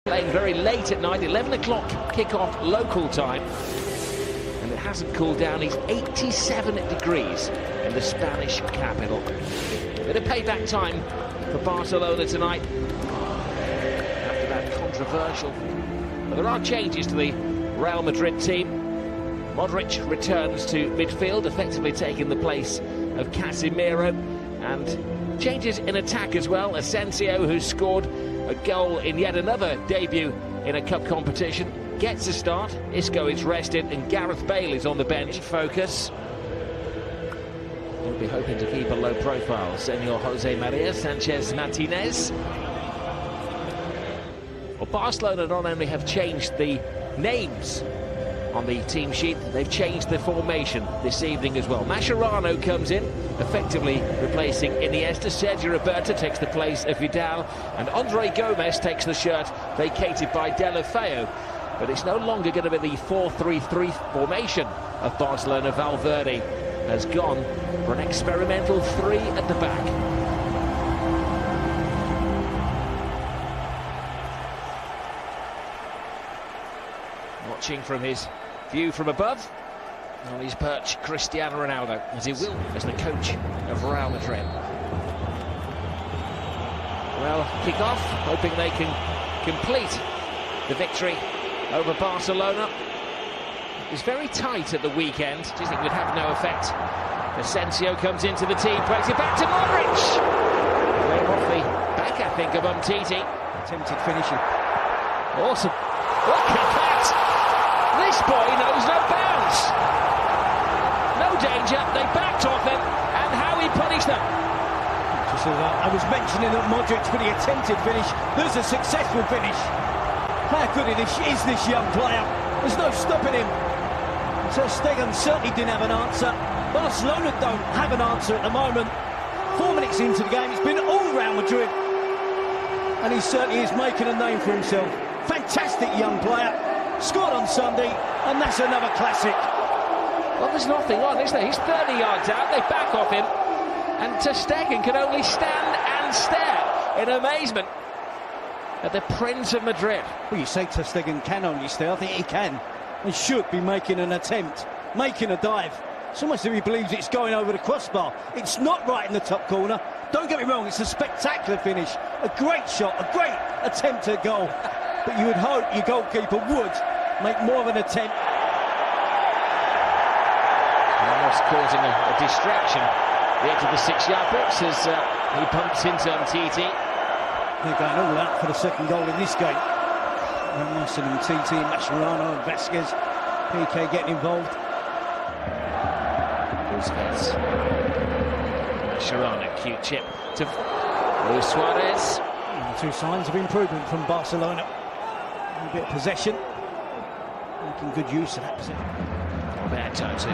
Playing very late at night, 11 o'clock kick-off local time. And it hasn't cooled down. It's 87 degrees in the Spanish capital. Bit of payback time for Barcelona tonight after that controversial. But there are changes to the Real Madrid team. Modric returns to midfield, effectively taking the place of Casemiro, and changes in attack as well. Asensio, who scored a goal in yet another debut in a cup competition, gets a start. Isco is rested, and Gareth Bale is on the bench. Focus. We'll be hoping to keep a low profile. Senor Jose Maria Sanchez Martinez. Well, Barcelona not only have changed the names on the team sheet, they've changed the formation this evening as well. Mascherano comes in, effectively replacing Iniesta. Sergio Roberto takes the place of Vidal, and Andre Gomes takes the shirt vacated by Deulofeu. But it's no longer going to be the 4-3-3 formation of Barcelona. Valverde has gone for an experimental 3 at the back. Watching from his view from above, on his perch, Cristiano Ronaldo, as he will as the coach of Real Madrid. Well, kick off, hoping they can complete the victory over Barcelona. It was very tight at the weekend. Do you think it would have no effect? Asensio comes into the team, plays it back to Modric. Playing off the back, I think, of Umtiti. Attempted finishing. Awesome. Look at that! This boy knows no bounds. No danger, they backed off him, and how he punished them. I was mentioning that Modric for the attempted finish. There's a successful finish. How good is this young player? There's no stopping him. Ter Stegen certainly didn't have an answer. Barcelona don't have an answer at the moment. 4 minutes into the game, it's been all Real Madrid. And he certainly is making a name for himself. Fantastic young player. Scored on Sunday, and that's another classic. Well, there's nothing on, is there? He's 30 yards out, they back off him, and Ter Stegen can only stand and stare in amazement at the Prince of Madrid. Well, you say Ter Stegen can only stare. I think he can and should be making an attempt, making a dive. It's almost as if he believes it's going over the crossbar. It's not right in the top corner. Don't get me wrong, it's a spectacular finish, a great shot, a great attempt at goal. But you would hope your goalkeeper would make more of an attempt. Almost causing a distraction. The edge of the 6-yard box as he bumps into Umtiti. They're going all out for the second goal in this game. Ramos and Umtiti, Mascherano and Vasquez. PK getting involved. Busquets. Mascherano, cute chip to Luis Suarez. And two signs of improvement from Barcelona. A bit of possession, making good use of that possession. Roberto to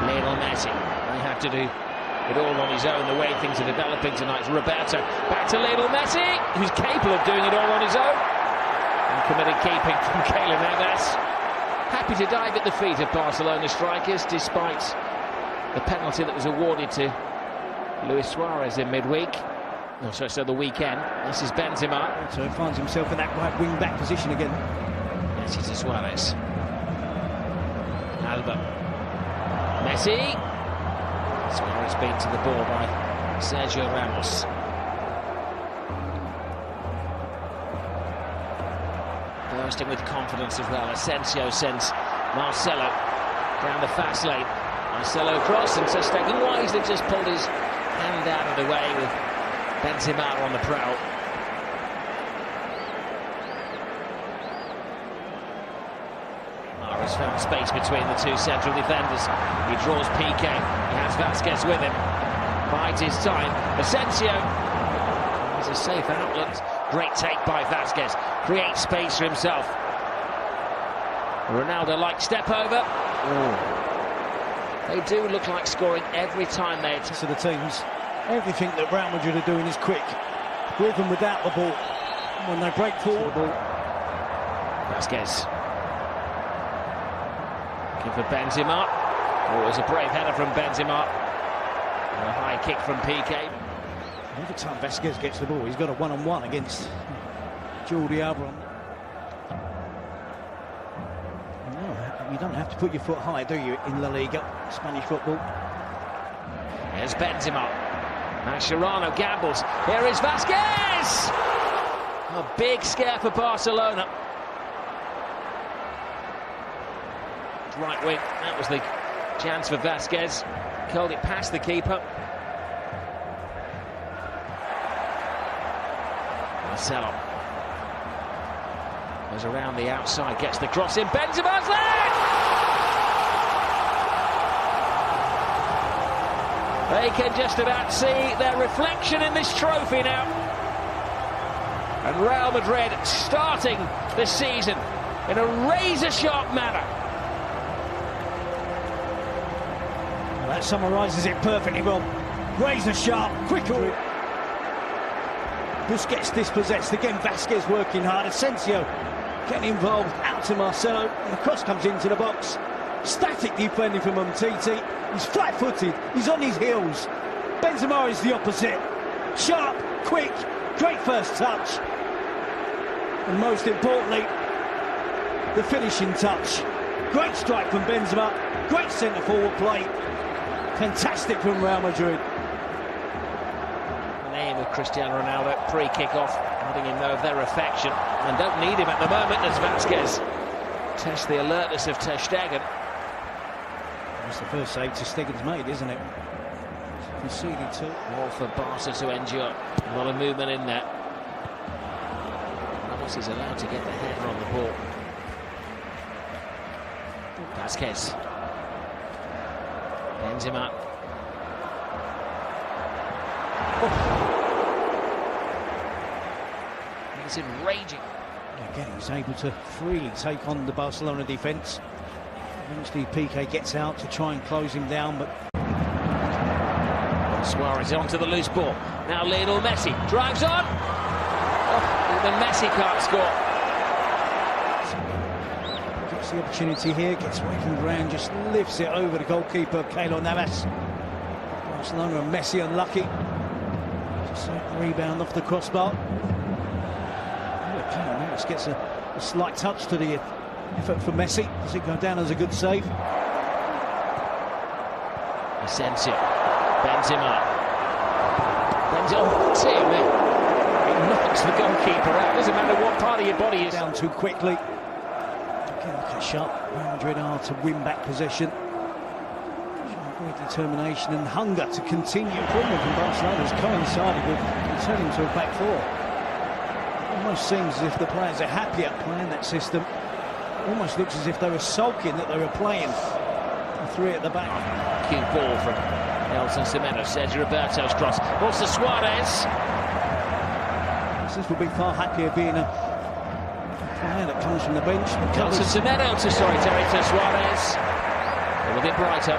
Lionel Messi. They have to do it all on his own, the way things are developing tonight. Roberto back to Lionel Messi, who's capable of doing it all on his own. And committed keeping from Keylor Navas. Happy to dive at the feet of Barcelona strikers, despite the penalty that was awarded to Luis Suarez in midweek. Oh, so the weekend. This is Benzema. So he finds himself in that right wing-back position again. Messi to Suarez. Alba. Messi. Suarez beat to the ball by Sergio Ramos. Bursting with confidence as well. Asensio sends Marcelo down the fast lane. Marcelo cross, and Ter Stegen wisely just pulled his hand out of the way with Benzema on the prowl. Mara's found space between the two central defenders. He draws PK. He has Vasquez with him. Bides his time. Asensio. There's a safe outlet. Great take by Vasquez. Creates space for himself. Ronaldo-like step over. They do look like scoring every time they attack. So the teams, everything that Real Madrid are doing is quick, with and without the ball. When they break forward, the ball. Vasquez. Looking for Benzema. Oh, it was a brave header from Benzema. And a high kick from PK. Every time Vasquez gets the ball, he's got a one-on-one against Jordi Alba. You don't have to put your foot high, do you, in La Liga, Spanish football? Here's Benzema. Mascherano gambles. Here is Vasquez! A big scare for Barcelona. Right wing, that was the chance for Vasquez. Curled it past the keeper. Marcelo goes around the outside, gets the cross in. Benzema's leg! They can just about see their reflection in this trophy now. And Real Madrid starting the season in a razor-sharp manner. Well, that summarises it perfectly well. Razor-sharp, quicker. Busquets dispossessed, again Vasquez working hard. Asensio getting involved, out to Marcelo, and the cross comes into the box. Static defending from Umtiti. He's flat-footed, he's on his heels. Benzema is the opposite. Sharp, quick, great first touch. And most importantly, the finishing touch. Great strike from Benzema, great centre-forward play. Fantastic from Real Madrid. The name of Cristiano Ronaldo pre-kick-off, letting him know of their affection. And don't need him at the moment as Vasquez tests the alertness of Ter Stegen. That's the first save Ter Stegen's made, isn't it? Conceded two. More for Barca to endure. A lot of movement in there. Ramos is allowed to get the header on the ball. Vasquez. Benzema. Oh. He's enraging. Again, he's able to freely take on the Barcelona defence. Eventually Piqué gets out to try and close him down, but Suarez onto the loose ball. Now Lionel Messi drives on. Oh, even Messi can't score. Gets the opportunity here, gets away from the ground, just lifts it over the goalkeeper, Keylor Navas. Barcelona and Messi unlucky. Just a rebound off the crossbar. Keylor Navas gets a slight touch to the effort for Messi. Does it go down as a good save? Asensio. Benzema. Oh, dear me. It knocks the goalkeeper out. Doesn't matter what part of your body is. Down too quickly. Again, look how sharp Real Madrid are to win back possession. Great determination and hunger to continue. Improvement from Barcelona has coincided with returning to a back four. Almost seems as if the players are happier playing that system. Almost looks as if they were sulking that they were playing the three at the back. Cute ball from Nelson Semedo. Sergio Roberto's cross. Also Suarez. This will be far happier being a player that comes from the bench. Nelson Semedo to Suarez. A little bit brighter.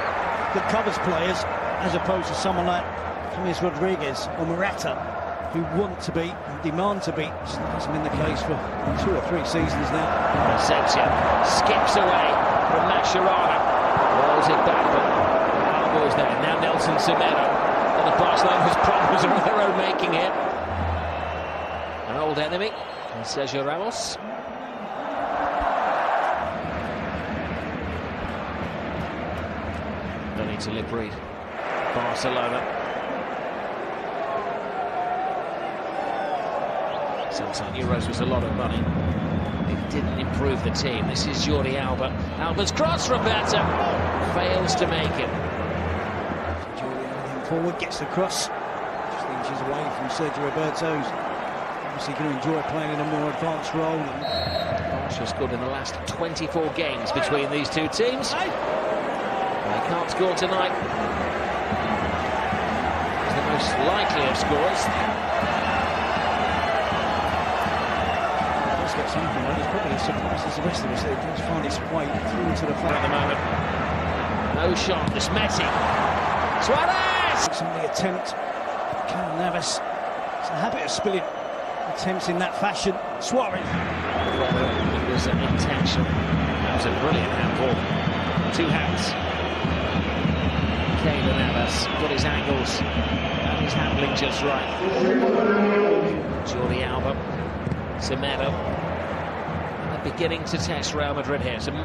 That covers players as opposed to someone like James Rodriguez or Morata, who want to be and demand to be. It hasn't been the case for 2 or 3 seasons now. Asensio skips away from Mascherano. Rolls it back, but Alba's there. Now Nelson Semedo. And the Barcelona's problems are of their own making here. An old enemy, and Sergio Ramos. Don't need to lip read. Barcelona. 7 euros was a lot of money. It didn't improve the team. This is Jordi Alba. Alba's cross, Roberto fails to make it. Jordi Alba forward, gets the cross. Just inches away from Sergio Roberto's. Obviously going to enjoy playing in a more advanced role. Barca scored in the last 24 games between these two teams. They can't score tonight. He's the most likely of scorers. Something, but it's probably as surprised as the rest of us that it does find its way through to the front at the moment. No shot, this Messi. Suarez! Some of the attempt. Keylor Navas. It's a habit of spilling attempts in that fashion. Suarez. Whether it was an intention. That was a brilliant handball. 2 hands. Keylor Navas got his angles and his handling just right. Jordi Alba. Semedo. Beginning to test Real Madrid here. Some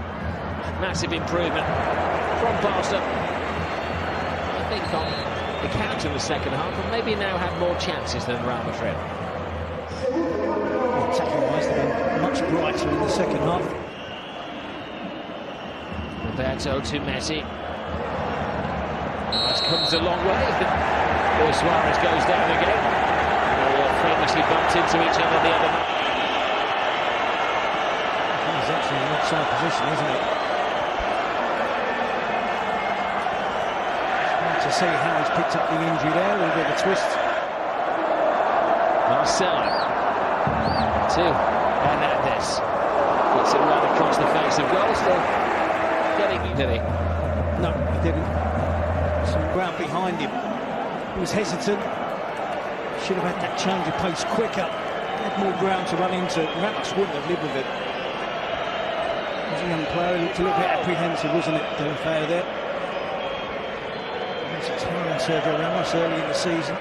massive improvement from Barca. I think on the counter in the second half, and maybe now have more chances than Real Madrid. Attacking-wise, they've been much brighter in the second half. Roberto to Messi. That comes a long way. Luis Suarez goes down again. They famously bumped into each other the other night. He's actually in an offside position, isn't he? To see how he's picked up the injury there, a little bit of a twist. Marcelo to Hernandez. Gets it right across the face of goal. Still getting, did he? No, he didn't. Some ground behind him. He was hesitant. Should have had that change of pace quicker. Had more ground to run into. Ramos wouldn't have lived with it. As a young player, he looked a little bit apprehensive, wasn't it, Delafeu there? Sergio Ramos early in the season.